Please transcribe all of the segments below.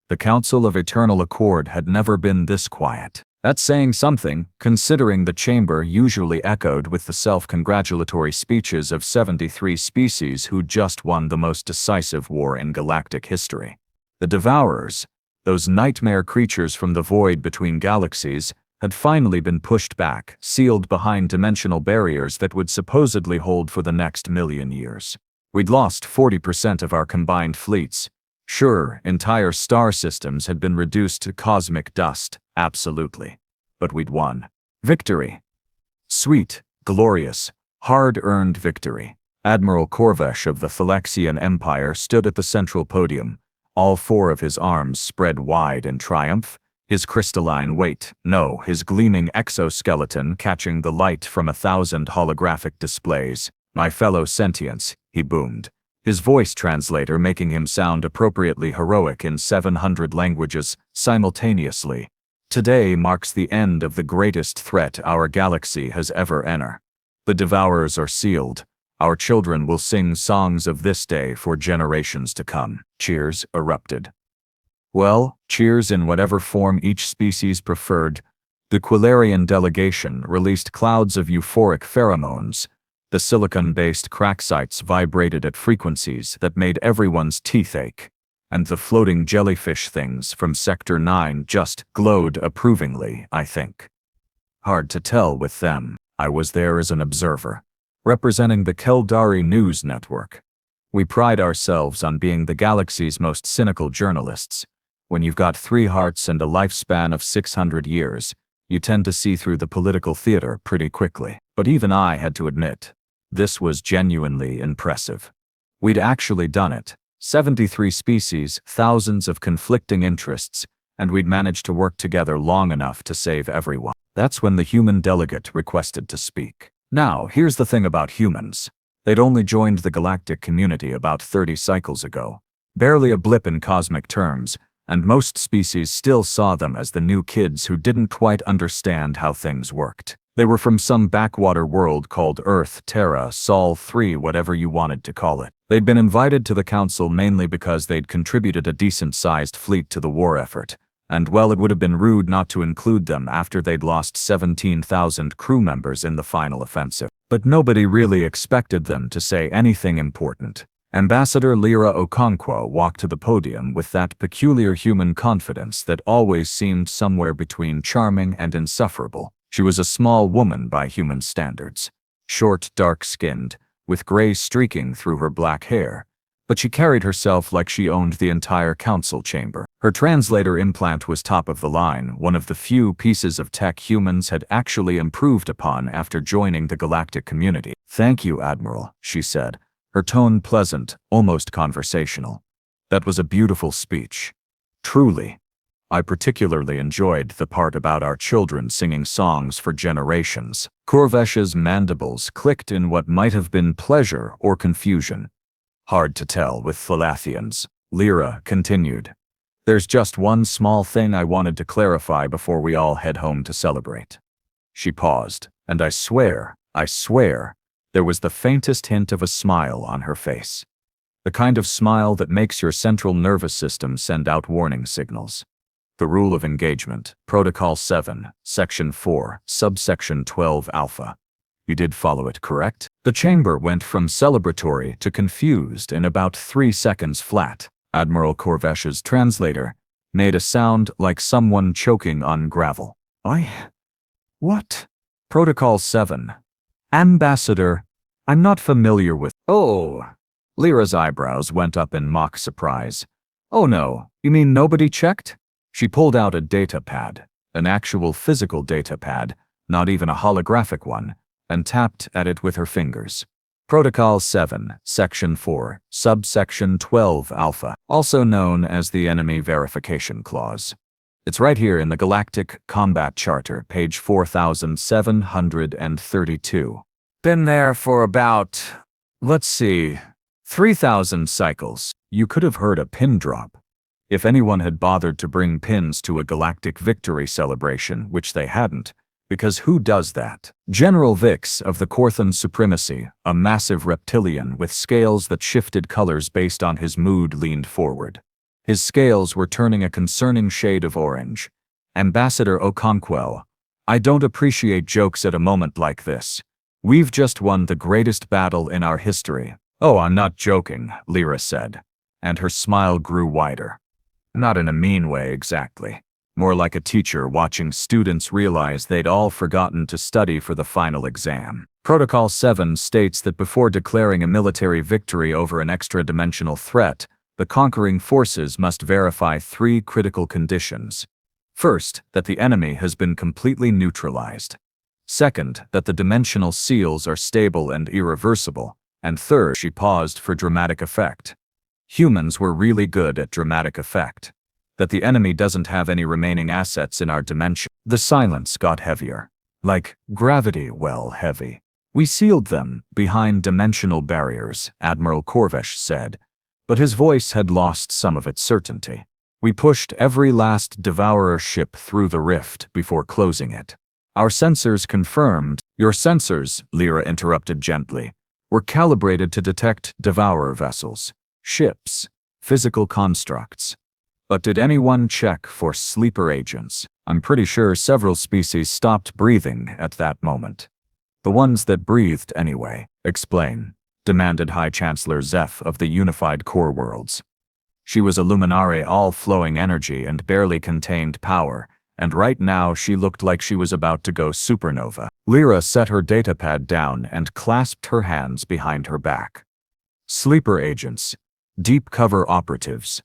The Council of Eternal Accord had never been this quiet. That's saying something, considering the chamber usually echoed with the self-congratulatory speeches of 73 species who just won the most decisive war in galactic history. The Devourers, those nightmare creatures from the void between galaxies, had finally been pushed back, sealed behind dimensional barriers that would supposedly hold for the next million years. We'd lost 40% of our combined fleets. Sure, entire star systems had been reduced to cosmic dust, absolutely. But we'd won. Victory. Sweet, glorious, hard-earned victory. Admiral Corvesh of the Thalexian Empire stood at the central podium, all four of his arms spread wide in triumph, his crystalline weight, no, his gleaming exoskeleton catching the light from 1,000 holographic displays. My fellow sentients, he boomed, his voice translator making him sound appropriately heroic in 700 languages simultaneously. Today marks the end of the greatest threat our galaxy has ever encountered. The Devourers are sealed. Our children will sing songs of this day for generations to come. Cheers erupted. Well, cheers in whatever form each species preferred. The Quilarian delegation released clouds of euphoric pheromones. The silicon-based crack sites vibrated at frequencies that made everyone's teeth ache. And the floating jellyfish things from Sector 9 just glowed approvingly, I think. Hard to tell with them. I was there as an observer, representing the Keldari News Network. We pride ourselves on being the galaxy's most cynical journalists. When you've got 3 hearts and a lifespan of 600 years, you tend to see through the political theater pretty quickly. But even I had to admit, this was genuinely impressive. We'd actually done it. 73 species, thousands of conflicting interests, and we'd managed to work together long enough to save everyone. That's when the human delegate requested to speak. Now, here's the thing about humans. They'd only joined the galactic community about 30 cycles ago. Barely a blip in cosmic terms, and most species still saw them as the new kids who didn't quite understand how things worked. They were from some backwater world called Earth, Terra, Sol 3, whatever you wanted to call it. They'd been invited to the council mainly because they'd contributed a decent-sized fleet to the war effort, and well, it would have been rude not to include them after they'd lost 17,000 crew members in the final offensive. But nobody really expected them to say anything important. Ambassador Lira Okonkwo walked to the podium with that peculiar human confidence that always seemed somewhere between charming and insufferable. She was a small woman by human standards, short, dark-skinned, with gray streaking through her black hair, but she carried herself like she owned the entire council chamber. Her translator implant was top of the line, one of the few pieces of tech humans had actually improved upon after joining the galactic community. "Thank you, Admiral," she said, her tone pleasant, almost conversational. "That was a beautiful speech. Truly. I particularly enjoyed the part about our children singing songs for generations." Corvesh's mandibles clicked in what might have been pleasure or confusion. "Hard to tell with Thalathians," Lira continued. "There's just one small thing I wanted to clarify before we all head home to celebrate." She paused, and I swear, there was the faintest hint of a smile on her face. The kind of smile that makes your central nervous system send out warning signals. The Rule of Engagement, Protocol 7, Section 4, Subsection 12 Alpha. You did follow it, correct? The chamber went from celebratory to confused in about 3 seconds flat. Admiral Corvesh's translator made a sound like someone choking on gravel. What? Protocol 7. Ambassador, I'm not familiar with— Oh. Lyra's eyebrows went up in mock surprise. "Oh no, you mean nobody checked?" She pulled out a data pad, an actual physical data pad, not even a holographic one, and tapped at it with her fingers. Protocol 7, Section 4, Subsection 12 Alpha, also known as the Enemy Verification Clause. It's right here in the Galactic Combat Charter, page 4732. Been there for about, 3,000 cycles. You could have heard a pin drop. If anyone had bothered to bring pins to a galactic victory celebration, which they hadn't, because who does that? General Vix of the Corthan Supremacy, a massive reptilian with scales that shifted colors based on his mood, leaned forward. His scales were turning a concerning shade of orange. Ambassador Okonkwo, I don't appreciate jokes at a moment like this. We've just won the greatest battle in our history. Oh, I'm not joking, Lira said, and her smile grew wider. Not in a mean way exactly. More like a teacher watching students realize they'd all forgotten to study for the final exam. Protocol 7 states that before declaring a military victory over an extra-dimensional threat, the conquering forces must verify 3 critical conditions. First, that the enemy has been completely neutralized. Second, that the dimensional seals are stable and irreversible. And third, she paused for dramatic effect. Humans were really good at dramatic effect. That the enemy doesn't have any remaining assets in our dimension. The silence got heavier. Like gravity well heavy. We sealed them behind dimensional barriers, Admiral Korvesh said, but his voice had lost some of its certainty. We pushed every last Devourer ship through the rift before closing it. Our sensors confirmed. Your sensors, Lira interrupted gently, were calibrated to detect Devourer vessels, ships, physical constructs. But did anyone check for sleeper agents? I'm pretty sure several species stopped breathing at that moment. The ones that breathed anyway. Explain, demanded High Chancellor Zeph of the Unified Core Worlds. She was a luminare all-flowing energy and barely contained power, and right now she looked like she was about to go supernova. Lira set her datapad down and clasped her hands behind her back. Sleeper agents. Deep cover operatives.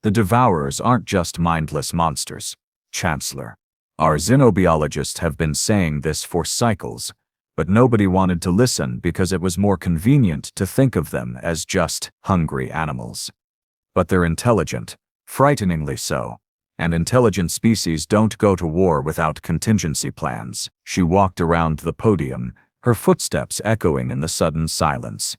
The Devourers aren't just mindless monsters, Chancellor. Our xenobiologists have been saying this for cycles, but nobody wanted to listen because it was more convenient to think of them as just hungry animals. But they're intelligent, frighteningly so, and intelligent species don't go to war without contingency plans. She walked around the podium, her footsteps echoing in the sudden silence.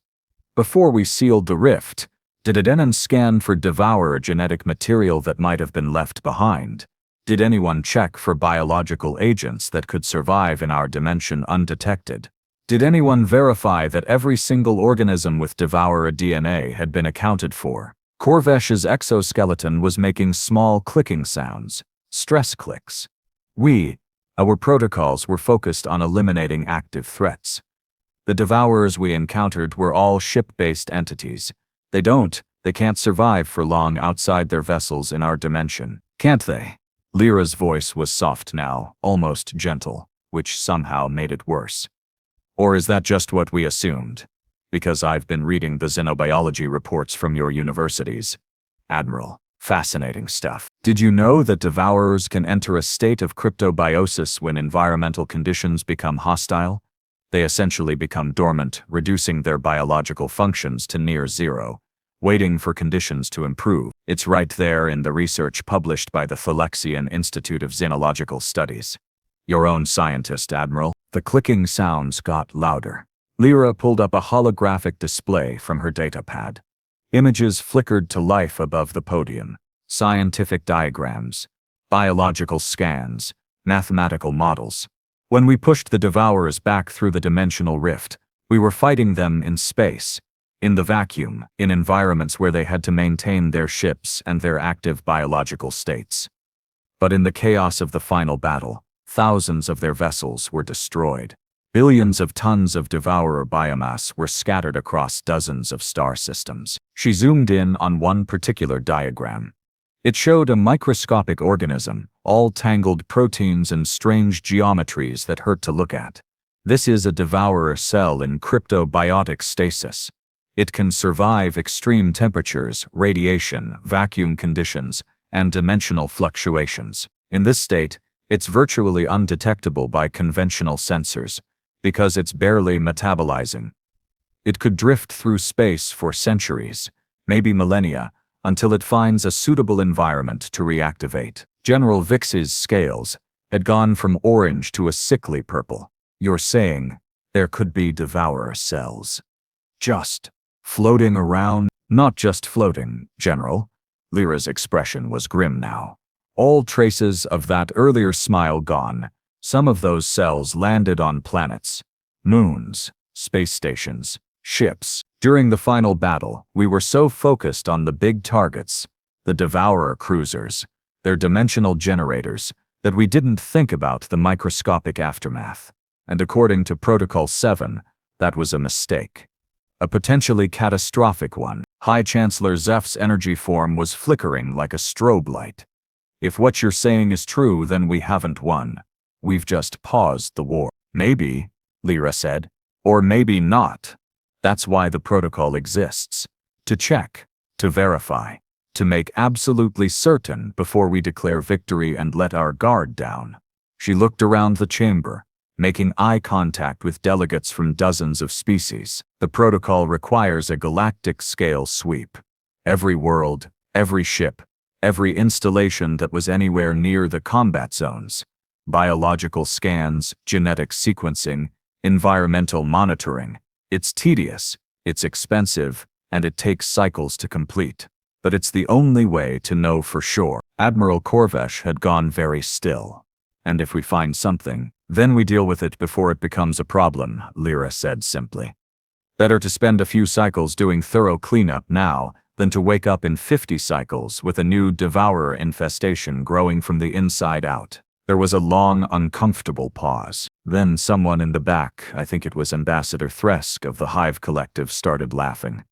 Before we sealed the rift, did anyone scan for Devourer genetic material that might have been left behind? Did anyone check for biological agents that could survive in our dimension undetected? Did anyone verify that every single organism with Devourer DNA had been accounted for? Korvesh's exoskeleton was making small clicking sounds, stress clicks. Our protocols were focused on eliminating active threats. The Devourers we encountered were all ship-based entities. They can't survive for long outside their vessels in our dimension, can't they? Lira's voice was soft now, almost gentle, which somehow made it worse. Or is that just what we assumed? Because I've been reading the xenobiology reports from your universities. Admiral, fascinating stuff. Did you know that Devourers can enter a state of cryptobiosis when environmental conditions become hostile? They essentially become dormant, reducing their biological functions to near zero, waiting for conditions to improve. It's right there in the research published by the Thalexian Institute of Xenological Studies. Your own scientist, Admiral. The clicking sounds got louder. Lira pulled up a holographic display from her datapad. Images flickered to life above the podium. Scientific diagrams, biological scans, mathematical models. When we pushed the Devourers back through the dimensional rift, we were fighting them in space, in the vacuum, in environments where they had to maintain their ships and their active biological states. But in the chaos of the final battle, thousands of their vessels were destroyed. Billions of tons of Devourer biomass were scattered across dozens of star systems. She zoomed in on one particular diagram. It showed a microscopic organism, all tangled proteins and strange geometries that hurt to look at. This is a Devourer cell in cryptobiotic stasis. It can survive extreme temperatures, radiation, vacuum conditions, and dimensional fluctuations. In this state, it's virtually undetectable by conventional sensors, because it's barely metabolizing. It could drift through space for centuries, maybe millennia, until it finds a suitable environment to reactivate. General Vix's scales had gone from orange to a sickly purple. You're saying there could be Devourer cells just floating around? Not just floating, General. Lira's expression was grim now. All traces of that earlier smile gone. Some of those cells landed on planets, moons, space stations, ships. During the final battle, we were so focused on the big targets, The Devourer cruisers, their dimensional generators, that we didn't think about the microscopic aftermath. And according to Protocol 7, that was a mistake. A potentially catastrophic one. High Chancellor Zeph's energy form was flickering like a strobe light. If what you're saying is true, then we haven't won. We've just paused the war. Maybe, Lira said. Or maybe not. That's why the protocol exists. To check, to verify, to make absolutely certain before we declare victory and let our guard down. She looked around the chamber, making eye contact with delegates from dozens of species. The protocol requires a galactic-scale sweep. Every world, every ship, every installation that was anywhere near the combat zones. Biological scans, genetic sequencing, environmental monitoring. It's tedious, it's expensive, and it takes cycles to complete. But it's the only way to know for sure. Admiral Korvesh had gone very still. And if we find something, then we deal with it before it becomes a problem, Lira said simply. Better to spend a few cycles doing thorough cleanup now than to wake up in 50 cycles with a new Devourer infestation growing from the inside out. There was a long, uncomfortable pause. Then someone in the back, I think it was Ambassador Thresk of the Hive Collective, started laughing.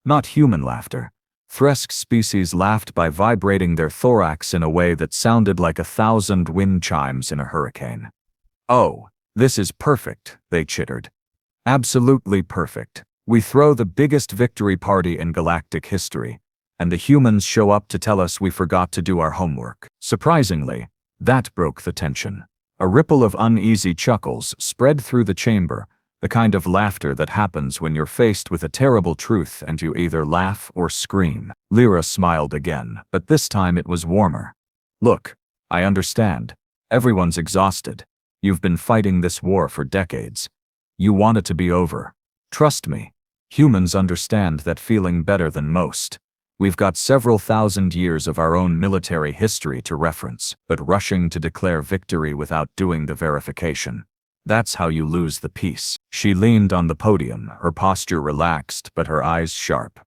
Not human laughter. Thresk's species laughed by vibrating their thorax in a way that sounded like 1,000 wind chimes in a hurricane. Oh, this is perfect, they chittered. Absolutely perfect. We throw the biggest victory party in galactic history, and the humans show up to tell us we forgot to do our homework. Surprisingly, that broke the tension. A ripple of uneasy chuckles spread through the chamber, the kind of laughter that happens when you're faced with a terrible truth and you either laugh or scream. Lira smiled again, but this time it was warmer. Look, I understand. Everyone's exhausted. You've been fighting this war for decades. You want it to be over. Trust me, humans understand that feeling better than most. We've got several thousand years of our own military history to reference, but rushing to declare victory without doing the verification. That's how you lose the peace. She leaned on the podium, her posture relaxed but her eyes sharp.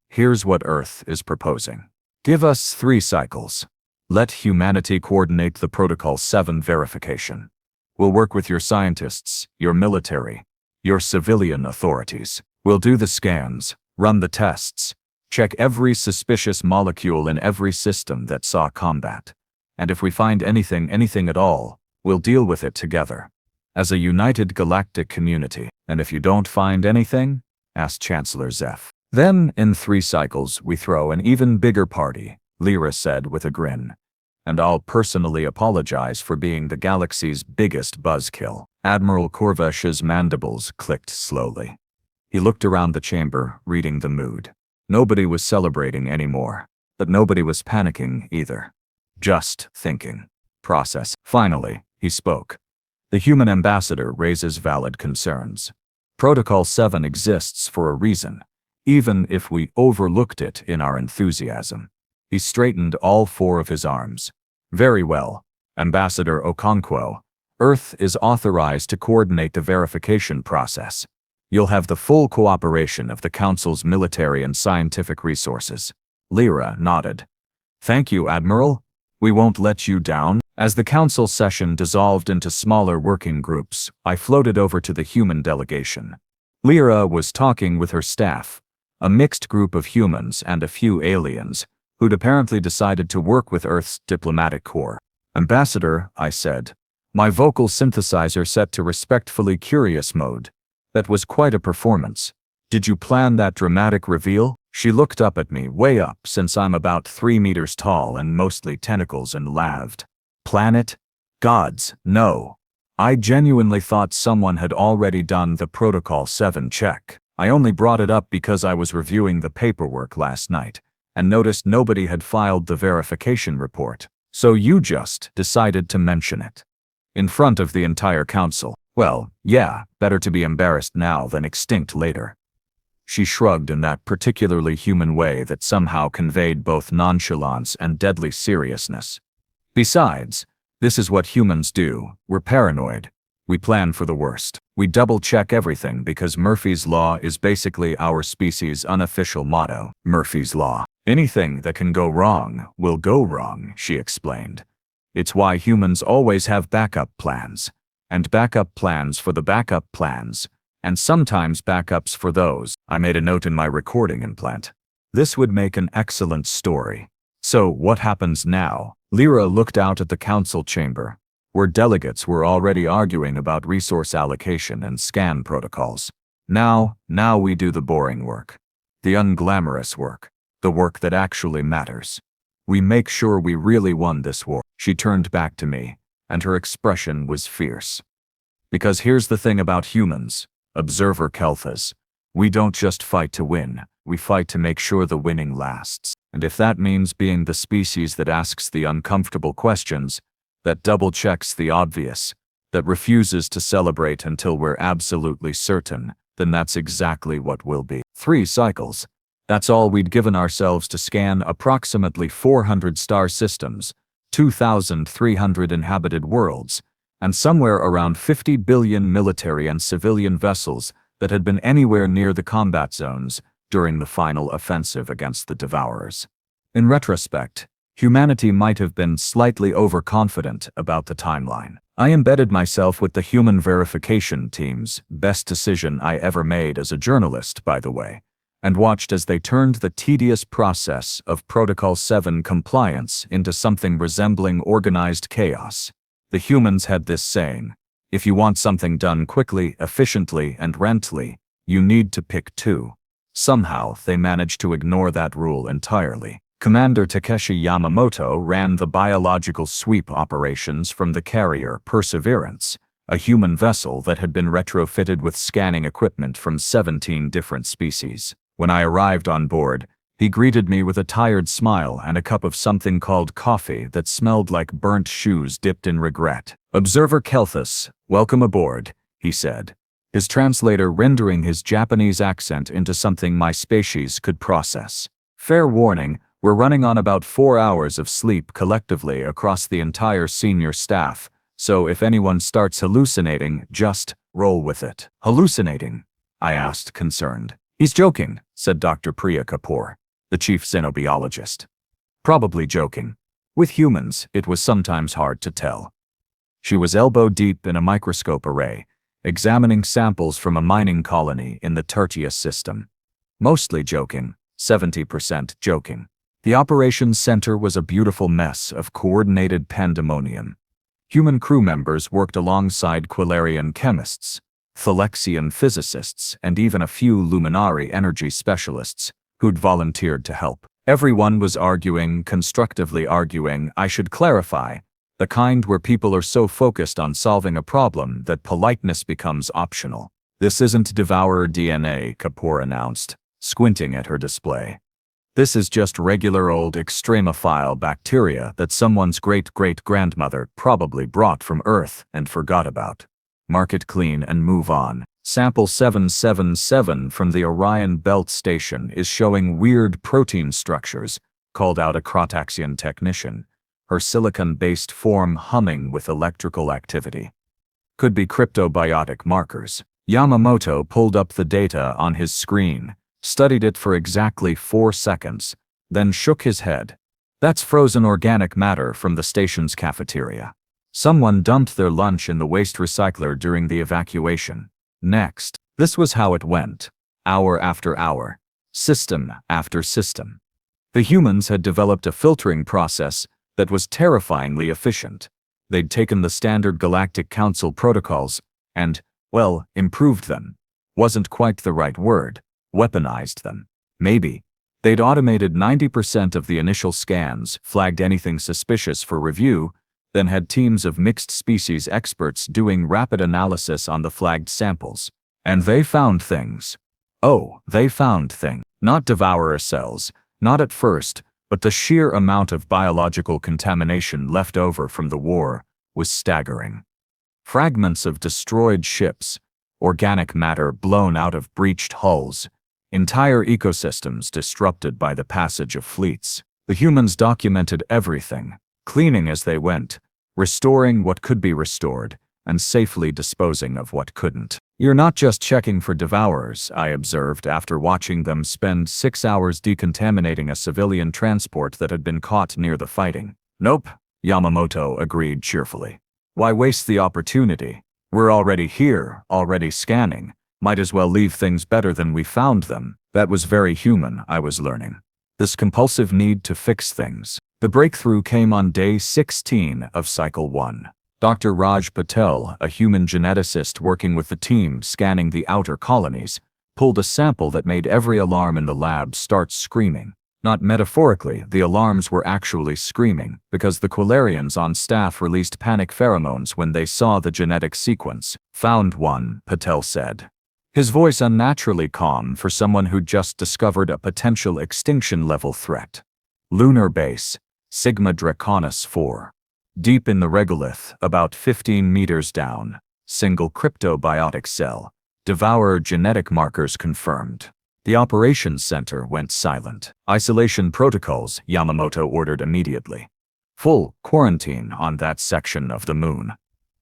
Here's what Earth is proposing. Give us 3 cycles. Let humanity coordinate the Protocol 7 verification. We'll work with your scientists, your military, your civilian authorities. We'll do the scans, run the tests, check every suspicious molecule in every system that saw combat. And if we find anything at all, we'll deal with it together. As a united galactic community. And if you don't find anything? Asked Chancellor Zeph. Then, in 3 cycles, we throw an even bigger party, Lira said with a grin. And I'll personally apologize for being the galaxy's biggest buzzkill. Admiral Korvesh's mandibles clicked slowly. He looked around the chamber, reading the mood. Nobody was celebrating anymore, but nobody was panicking either. Just thinking. Process. Finally, he spoke. The human ambassador raises valid concerns. Protocol 7 exists for a reason, even if we overlooked it in our enthusiasm. He straightened all 4 of his arms. Very well, Ambassador Okonkwo. Earth is authorized to coordinate the verification process. You'll have the full cooperation of the Council's military and scientific resources. Lira nodded. Thank you, Admiral. We won't let you down. As the Council session dissolved into smaller working groups, I floated over to the human delegation. Lira was talking with her staff, a mixed group of humans and a few aliens, who'd apparently decided to work with Earth's diplomatic corps. Ambassador, I said, my vocal synthesizer set to respectfully curious mode. That was quite a performance. Did you plan that dramatic reveal? She looked up at me, way up, since I'm about 3 meters tall and mostly tentacles, and laughed. Planet? Gods, no. I genuinely thought someone had already done the Protocol 7 check. I only brought it up because I was reviewing the paperwork last night and noticed nobody had filed the verification report. So you just decided to mention it. In front of the entire council. Well, yeah, better to be embarrassed now than extinct later. She shrugged in that particularly human way that somehow conveyed both nonchalance and deadly seriousness. Besides, this is what humans do. We're paranoid. We plan for the worst. We double-check everything because Murphy's Law is basically our species' unofficial motto. Murphy's Law. Anything that can go wrong will go wrong, she explained. It's why humans always have backup plans. And backup plans for the backup plans. And sometimes backups for those. I made a note in my recording implant. This would make an excellent story. So, what happens now? Lira looked out at the council chamber, where delegates were already arguing about resource allocation and scan protocols. Now we do the boring work. The unglamorous work. The work that actually matters. We make sure we really won this war. She turned back to me, and her expression was fierce. Because here's the thing about humans, Observer Kelthas. We don't just fight to win, we fight to make sure the winning lasts. And if that means being the species that asks the uncomfortable questions, that double-checks the obvious, that refuses to celebrate until we're absolutely certain, then that's exactly what we'll be. 3 cycles. That's all we'd given ourselves to scan approximately 400 star systems, 2,300 inhabited worlds, and somewhere around 50 billion military and civilian vessels that had been anywhere near the combat zones during the final offensive against the Devourers. In retrospect, humanity might have been slightly overconfident about the timeline. I embedded myself with the human verification team's best decision I ever made as a journalist, by the way, and watched as they turned the tedious process of Protocol 7 compliance into something resembling organized chaos. The humans had this saying, if you want something done quickly, efficiently, and rently, you need to pick 2. Somehow, they managed to ignore that rule entirely. Commander Takeshi Yamamoto ran the biological sweep operations from the carrier Perseverance, a human vessel that had been retrofitted with scanning equipment from 17 different species. When I arrived on board, he greeted me with a tired smile and a cup of something called coffee that smelled like burnt shoes dipped in regret. Observer Kelthas, welcome aboard, he said, his translator rendering his Japanese accent into something my species could process. Fair warning, we're running on about 4 hours of sleep collectively across the entire senior staff, so if anyone starts hallucinating, just roll with it. Hallucinating? I asked, concerned. He's joking, said Dr. Priya Kapoor, the chief xenobiologist. Probably joking. With humans, it was sometimes hard to tell. She was elbow-deep in a microscope array, examining samples from a mining colony in the Tertius system. Mostly joking, 70% joking. The operations center was a beautiful mess of coordinated pandemonium. Human crew members worked alongside Quilarian chemists, Thalexian physicists, and even a few Luminari energy specialists who'd volunteered to help. Everyone was arguing, constructively arguing, I should clarify, the kind where people are so focused on solving a problem that politeness becomes optional. This isn't Devourer DNA, Kapoor announced, squinting at her display. This is just regular old extremophile bacteria that someone's great-great-grandmother probably brought from Earth and forgot about. Mark it clean and move on. Sample 777 from the Orion Belt Station is showing weird protein structures, called out a Crotaxian technician, her silicon-based form humming with electrical activity. Could be cryptobiotic markers. Yamamoto pulled up the data on his screen, studied it for exactly 4 seconds, then shook his head. That's frozen organic matter from the station's cafeteria. Someone dumped their lunch in the waste recycler during the evacuation. Next, this was how it went, hour after hour, system after system. The humans had developed a filtering process that was terrifyingly efficient. They'd taken the standard Galactic Council protocols and, well, improved them. Wasn't quite the right word. Weaponized them. Maybe. They'd automated 90% of the initial scans, flagged anything suspicious for review, then had teams of mixed species experts doing rapid analysis on the flagged samples. And they found things. Oh, they found things. Not devourer cells, not at first, but the sheer amount of biological contamination left over from the war was staggering. Fragments of destroyed ships, organic matter blown out of breached hulls, entire ecosystems disrupted by the passage of fleets. The humans documented everything, cleaning as they went, restoring what could be restored, and safely disposing of what couldn't. You're not just checking for Devourers, I observed after watching them spend 6 hours decontaminating a civilian transport that had been caught near the fighting. Nope, Yamamoto agreed cheerfully. Why waste the opportunity? We're already here, already scanning. Might as well leave things better than we found them. That was very human, I was learning. This compulsive need to fix things. The breakthrough came on day 16 of Cycle 1. Dr. Raj Patel, a human geneticist working with the team scanning the outer colonies, pulled a sample that made every alarm in the lab start screaming. Not metaphorically, the alarms were actually screaming, because the Quilarians on staff released panic pheromones when they saw the genetic sequence. Found one, Patel said. His voice unnaturally calm for someone who'd just discovered a potential extinction-level threat. Lunar base, Sigma Draconis 4. Deep in the regolith, about 15 meters down. Single cryptobiotic cell. Devourer genetic markers confirmed. The operations center went silent. Isolation protocols, Yamamoto ordered immediately. Full quarantine on that section of the moon.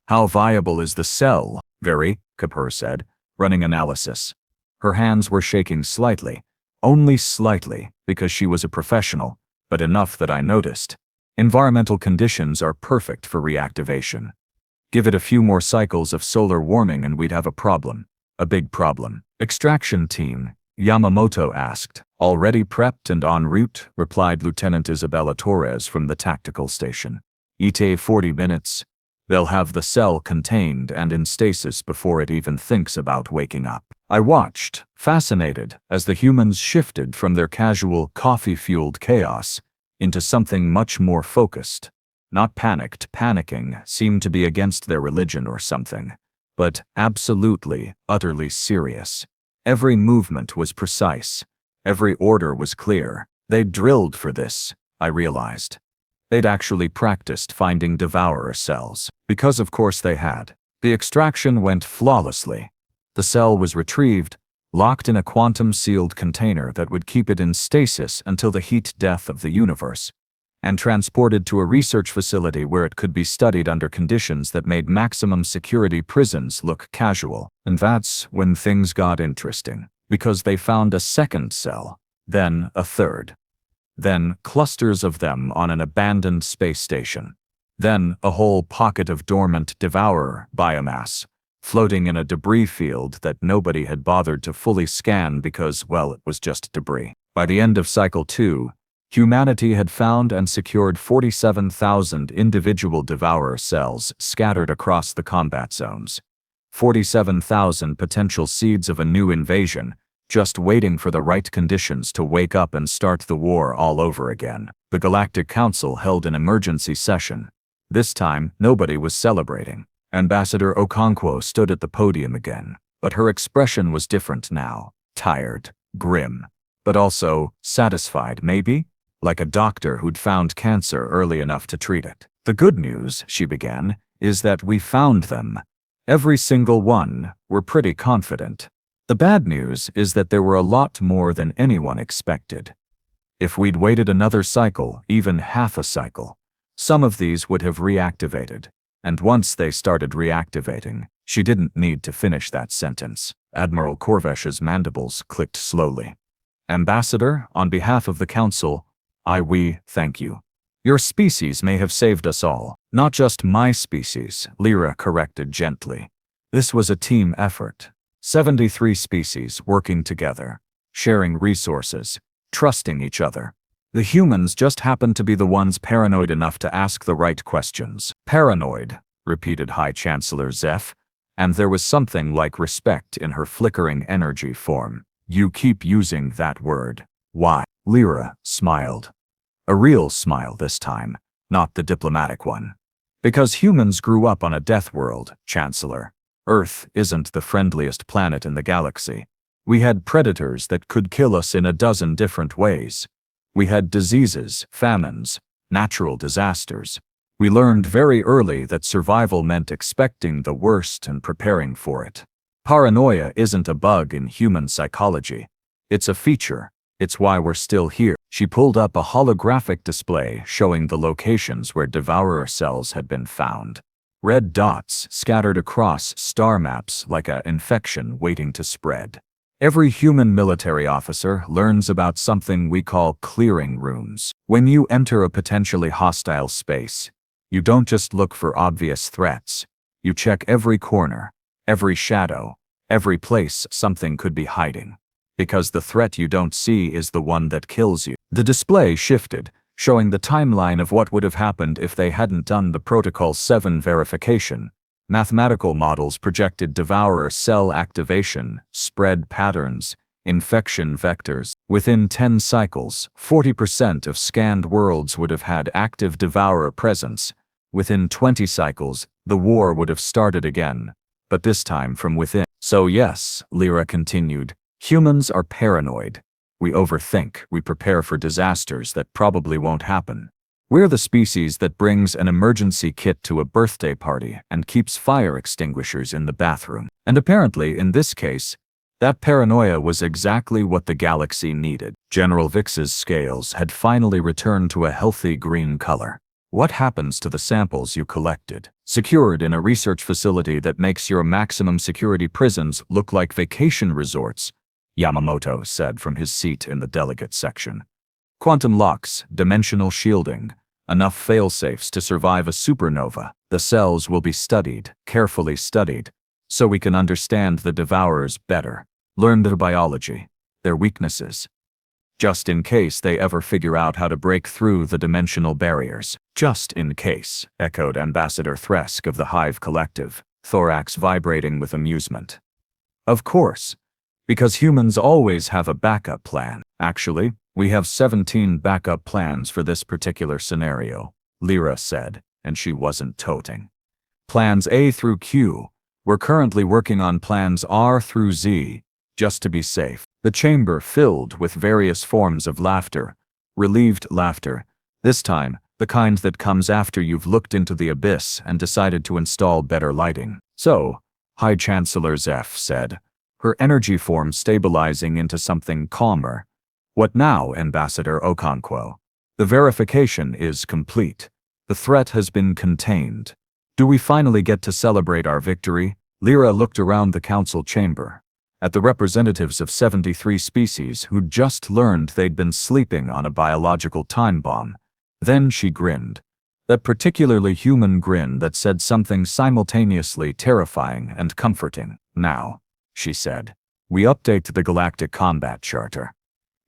How viable is the cell? Very, Kapoor said, running analysis. Her hands were shaking slightly. Only slightly, because she was a professional, but enough that I noticed. Environmental conditions are perfect for reactivation. Give it a few more cycles of solar warming and we'd have a problem. A big problem. Extraction team, Yamamoto asked. Already prepped and en route, replied Lieutenant Isabella Torres from the tactical station. ETA 40 minutes. They'll have the cell contained and in stasis before it even thinks about waking up. I watched, fascinated, as the humans shifted from their casual, coffee-fueled chaos into something much more focused. Not panicked, panicking seemed to be against their religion or something, but absolutely, utterly serious. Every movement was precise. Every order was clear. They'd drilled for this, I realized. They'd actually practiced finding Devourer cells, because of course they had. The extraction went flawlessly. The cell was retrieved, locked in a quantum-sealed container that would keep it in stasis until the heat death of the universe, and transported to a research facility where it could be studied under conditions that made maximum security prisons look casual. And that's when things got interesting, because they found a second cell, then a third. Then clusters of them on an abandoned space station. Then a whole pocket of dormant Devourer biomass, floating in a debris field that nobody had bothered to fully scan because, well, it was just debris. By the end of Cycle 2, humanity had found and secured 47,000 individual Devourer cells scattered across the combat zones. 47,000 potential seeds of a new invasion, just waiting for the right conditions to wake up and start the war all over again. The Galactic Council held an emergency session. This time, nobody was celebrating. Ambassador Okonkwo stood at the podium again, but her expression was different now. Tired, grim, but also satisfied, maybe? Like a doctor who'd found cancer early enough to treat it. The good news, she began, is that we found them. Every single one, we're pretty confident. The bad news is that there were a lot more than anyone expected. If we'd waited another cycle, even half a cycle, some of these would have reactivated. And once they started reactivating, she didn't need to finish that sentence. Admiral Corvesh's mandibles clicked slowly. Ambassador, on behalf of the Council, we thank you. Your species may have saved us all. Not just my species, Lira corrected gently. This was a team effort. 73 species working together, sharing resources, trusting each other. The humans just happened to be the ones paranoid enough to ask the right questions. Paranoid, repeated High Chancellor Zeph, and there was something like respect in her flickering energy form. You keep using that word. Why? Lira smiled. A real smile this time, not the diplomatic one. Because humans grew up on a death world, Chancellor. Earth isn't the friendliest planet in the galaxy. We had predators that could kill us in a dozen different ways. We had diseases, famines, natural disasters. We learned very early that survival meant expecting the worst and preparing for it. Paranoia isn't a bug in human psychology. It's a feature. It's why we're still here. She pulled up a holographic display showing the locations where Devourer cells had been found. red dots scattered across star maps like an infection waiting to spread. Every human military officer learns about something we call clearing rooms. When you enter a potentially hostile space, you don't just look for obvious threats. You check every corner, every shadow, every place something could be hiding. Because the threat you don't see is the one that kills you. The display shifted, showing the timeline of what would have happened if they hadn't done the Protocol 7 verification. Mathematical models projected Devourer cell activation, spread patterns, infection vectors. Within 10 cycles, 40% of scanned worlds would have had active Devourer presence. Within 20 cycles, the war would have started again, but this time from within. So yes, Lira continued, humans are paranoid. We overthink, we prepare for disasters that probably won't happen. We're the species that brings an emergency kit to a birthday party and keeps fire extinguishers in the bathroom. And apparently, in this case, that paranoia was exactly what the galaxy needed. General Vix's scales had finally returned to a healthy green color. What happens to the samples you collected? Secured in a research facility that makes your maximum security prisons look like vacation resorts, Yamamoto said from his seat in the delegate section. Quantum locks, dimensional shielding, enough failsafes to survive a supernova. The cells will be studied, carefully studied, so we can understand the Devourers better, learn their biology, their weaknesses. Just in case they ever figure out how to break through the dimensional barriers. Just in case, echoed Ambassador Thresk of the Hive Collective, thorax vibrating with amusement. Of course, because humans always have a backup plan. Actually, we have 17 backup plans for this particular scenario, Lira said, and she wasn't toting. Plans A through Q. We're currently working on plans R through Z, just to be safe. The chamber filled with various forms of laughter, relieved laughter, this time the kind that comes after you've looked into the abyss and decided to install better lighting. So, High Chancellor Zeph said, her energy form stabilizing into something calmer. What now, Ambassador Okonkwo? The verification is complete. The threat has been contained. Do we finally get to celebrate our victory? Lira looked around the council chamber, at the representatives of 73 species who'd just learned they'd been sleeping on a biological time bomb. Then she grinned. That particularly human grin that said something simultaneously terrifying and comforting. Now, she said, we update the Galactic Combat Charter.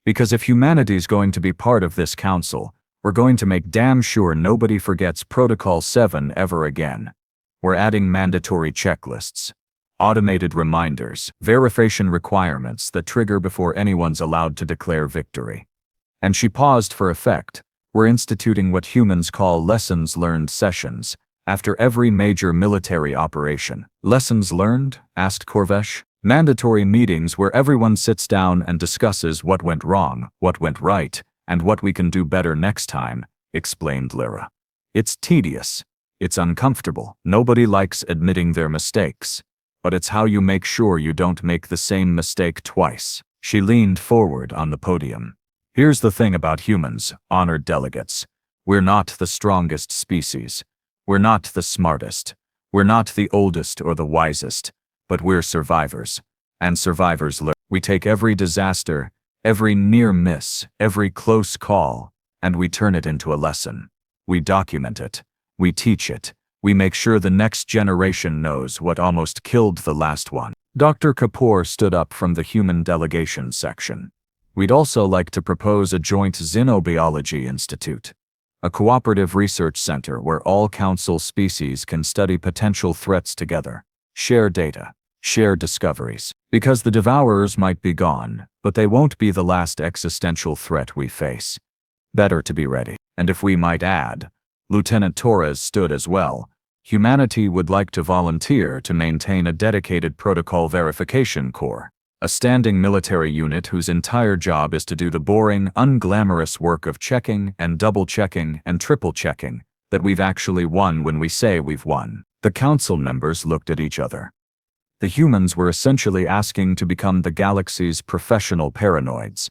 Because if humanity's going to be part of this council, we're going to make damn sure nobody forgets Protocol 7 ever again. We're adding mandatory checklists, automated reminders, verification requirements that trigger before anyone's allowed to declare victory. And she paused for effect. We're instituting what humans call lessons learned sessions, after every major military operation. Lessons learned? Asked Corvesh. Mandatory meetings where everyone sits down and discusses what went wrong, what went right, and what we can do better next time, explained Lira. It's tedious. It's uncomfortable. Nobody likes admitting their mistakes. But it's how you make sure you don't make the same mistake twice. She leaned forward on the podium. Here's the thing about humans, honored delegates. We're not the strongest species. We're not the smartest. We're not the oldest or the wisest. But we're survivors. And survivors learn. We take every disaster, every near miss, every close call, and we turn it into a lesson. We document it. We teach it. We make sure the next generation knows what almost killed the last one. Dr. Kapoor stood up from the human delegation section. We'd also like to propose a joint xenobiology institute, a cooperative research center where all council species can study potential threats together, share data, share discoveries. Because the Devourers might be gone, but they won't be the last existential threat we face. Better to be ready. And if we might add, Lieutenant Torres stood as well. Humanity would like to volunteer to maintain a dedicated protocol verification corps, a standing military unit whose entire job is to do the boring, unglamorous work of checking and double-checking and triple-checking that we've actually won when we say we've won. The council members looked at each other. The humans were essentially asking to become the galaxy's professional paranoids,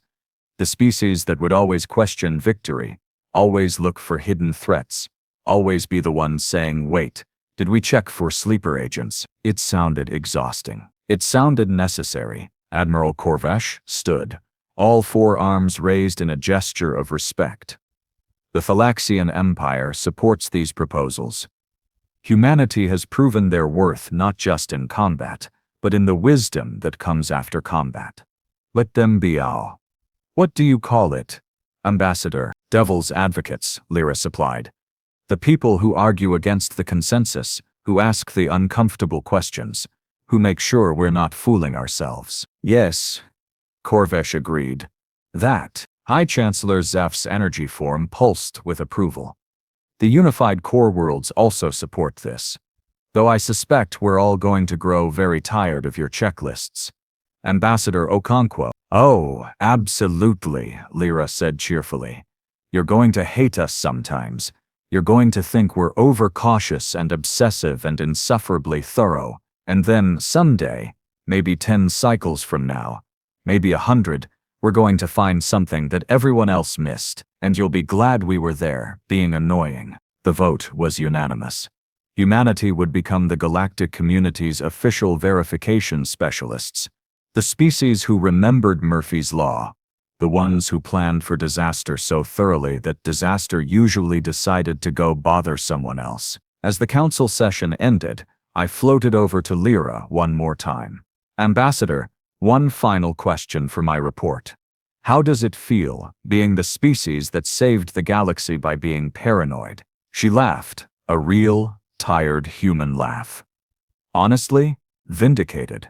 the species that would always question victory, always look for hidden threats, always be the ones saying, wait, Did we check for sleeper agents? It sounded exhausting. It sounded necessary. Admiral Corvesh stood, all four arms raised in a gesture of respect. The Thalaxian Empire supports these proposals. Humanity has proven their worth not just in combat, but in the wisdom that comes after combat. Let them be our. What do you call it? Ambassador. Devil's advocates, Lira supplied. The people who argue against the consensus, who ask the uncomfortable questions, who make sure we're not fooling ourselves. Yes, Corvesh agreed. That. High Chancellor Zef's energy form pulsed with approval. The unified core worlds also support this. Though I suspect we're all going to grow very tired of your checklists. Ambassador Okonkwo. Oh, absolutely, Lira said cheerfully. You're going to hate us sometimes. You're going to think we're overcautious and obsessive and insufferably thorough. And then, someday, maybe 10 cycles from now, maybe 100, we're going to find something that everyone else missed, and you'll be glad we were there, being annoying. The vote was unanimous. Humanity would become the galactic community's official verification specialists, the species who remembered Murphy's Law, the ones who planned for disaster so thoroughly that disaster usually decided to go bother someone else. As the council session ended, I floated over to Lira one more time. Ambassador, one final question for my report. How does it feel, being the species that saved the galaxy by being paranoid? She laughed, a real, tired human laugh. Honestly, vindicated.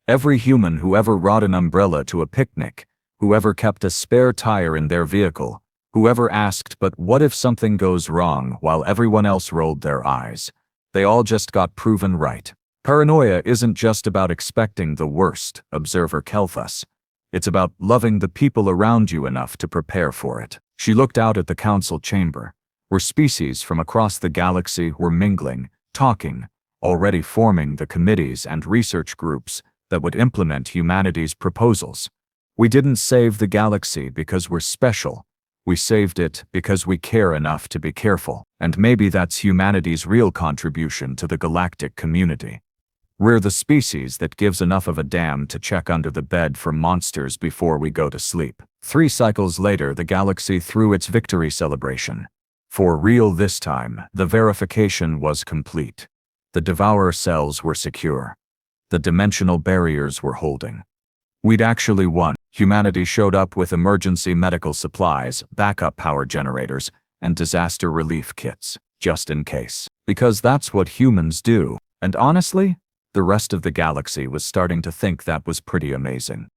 Every human who ever brought an umbrella to a picnic, whoever kept a spare tire in their vehicle, whoever asked but what if something goes wrong while everyone else rolled their eyes, they all just got proven right. Paranoia isn't just about expecting the worst, observer Kelthus. It's about loving the people around you enough to prepare for it. She looked out at the council chamber, where species from across the galaxy were mingling, talking, already forming the committees and research groups that would implement humanity's proposals. We didn't save the galaxy because we're special. We saved it because we care enough to be careful. And maybe that's humanity's real contribution to the galactic community. We're the species that gives enough of a damn to check under the bed for monsters before we go to sleep. 3 cycles later, the galaxy threw its victory celebration. For real this time, the verification was complete. The Devourer cells were secure. The dimensional barriers were holding. We'd actually won. Humanity showed up with emergency medical supplies, backup power generators, and disaster relief kits, just in case. Because that's what humans do. And honestly, the rest of the galaxy was starting to think that was pretty amazing.